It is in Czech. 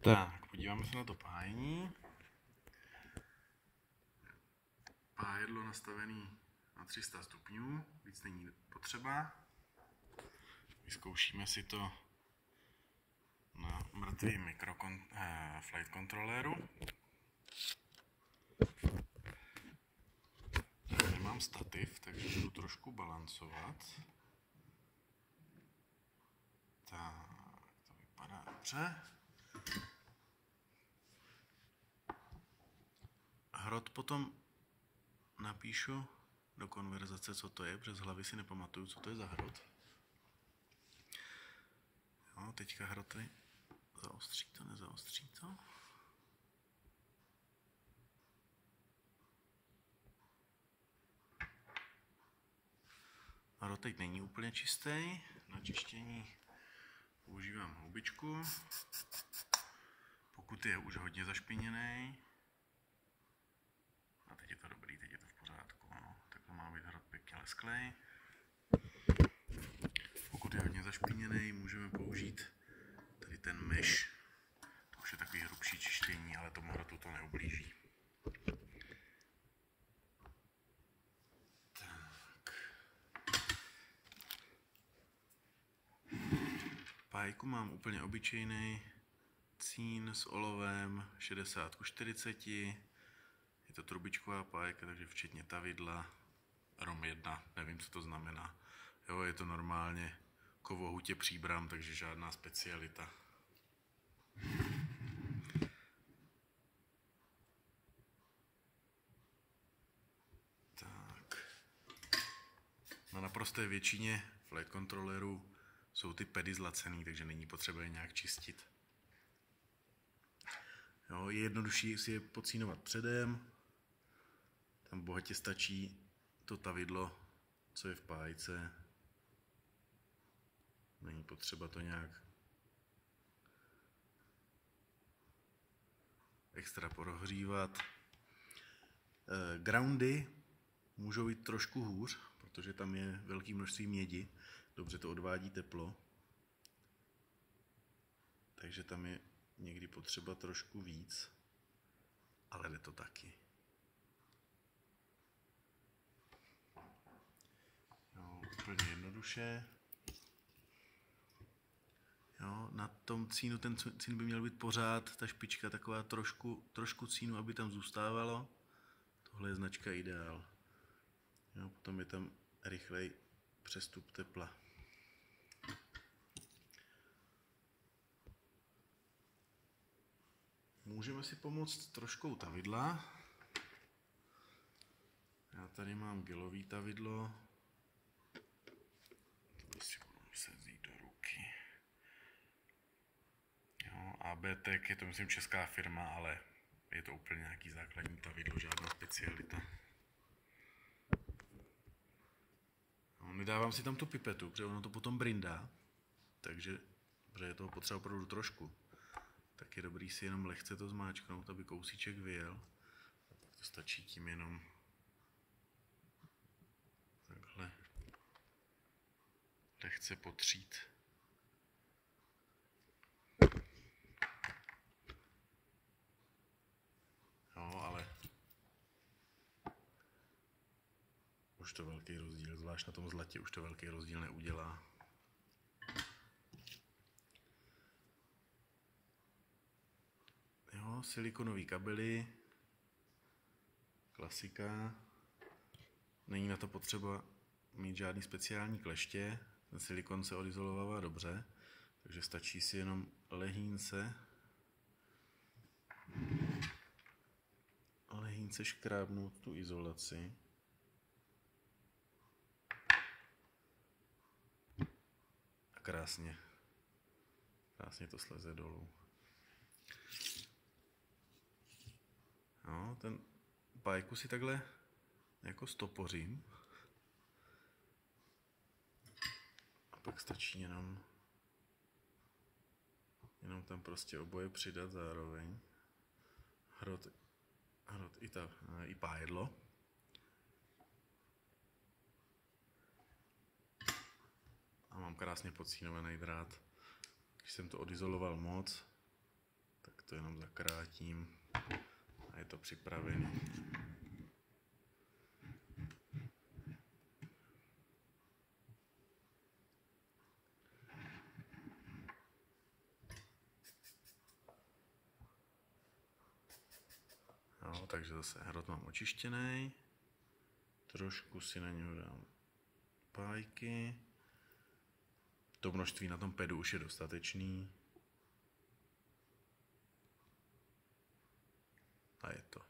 Tak, podíváme se na to pájení. Pájedlo nastavené na 300 stupňů, víc není potřeba. Vyzkoušíme si to na mrtvém flight controlleru. Nemám stativ, takže budu trošku balancovat. Tak, to vypadá dobře. Hrot potom napíšu do konverzace, co to je, protože z hlavy si nepamatuju, co to je za hrot. Jo, teďka hroty zaostří to, nezaostří to. Hrot teď není úplně čistý, na čištění používám houbičku. Pokud je už hodně zašpiněný, a teď je to dobrý, teď je to v pořádku, no. Tak to má být hrot pěkně lesklej. Pokud je hodně zašpiněný, můžeme použít tady ten mesh. To už je takový hrubší čištění, ale tomu hrotu to neublíží. Tak. Pájku mám úplně obyčejný cín s olovem 60:40. Je to trubičková pájka, takže včetně tavidla. ROM 1, nevím, co to znamená. Jo, je to normálně kovohutě Příbram, takže žádná specialita. Tak. Na naprosté většině flight controllerů jsou ty pedy zlacený, takže není potřeba je nějak čistit. Jo, je jednodušší si je pocínovat předem. Tam bohatě stačí to tavidlo, co je v pájce. Není potřeba to nějak extra prohřívat. Groundy můžou být trošku hůř, protože tam je velké množství mědi. Dobře to odvádí teplo. Takže tam je někdy potřeba trošku víc, ale jde to taky. Jo, úplně jednoduše. Jo, na tom cínu, ten cín by měl být pořád, ta špička taková trošku cínu, aby tam zůstávalo. Tohle je značka Ideál. Jo, potom je tam rychlej přestup tepla. Můžeme si pomoct troškou tavidla. Já tady mám gelový tavidlo. To si budu muset vzít do ruky. Jo, ABTek je to myslím česká firma, ale je to úplně nějaký základní tavidlo, žádná specialita. No, nedávám si tam tu pipetu, protože ono to potom brindá, takže je toho potřeba opravdu trošku. Tak je dobrý si jenom lehce to zmáčknout, aby kousíček vyjel. A pak to stačí tím jenom takhle lehce potřít. Jo, ale už to velký rozdíl, zvlášť na tom zlatě už to velký rozdíl neudělá. Jo, silikonový kabely, klasika. Není na to potřeba mít žádný speciální kleště, ten silikon se odizolává dobře, takže stačí si jenom lehínce škrábnout tu izolaci. A krásně to sleze dolů. No, ten pájku si takhle jako stopořím. A pak stačí jenom tam prostě oboje přidat zároveň. Hrot i pájedlo. A mám krásně pocínovaný drát. Když jsem to odizoloval moc, tak to jenom zakrátím a je to připravené. No, takže zase hrot mám očištěný. Trošku si na něho dám pájky. To množství na tom pedu už je dostatečný. A je to.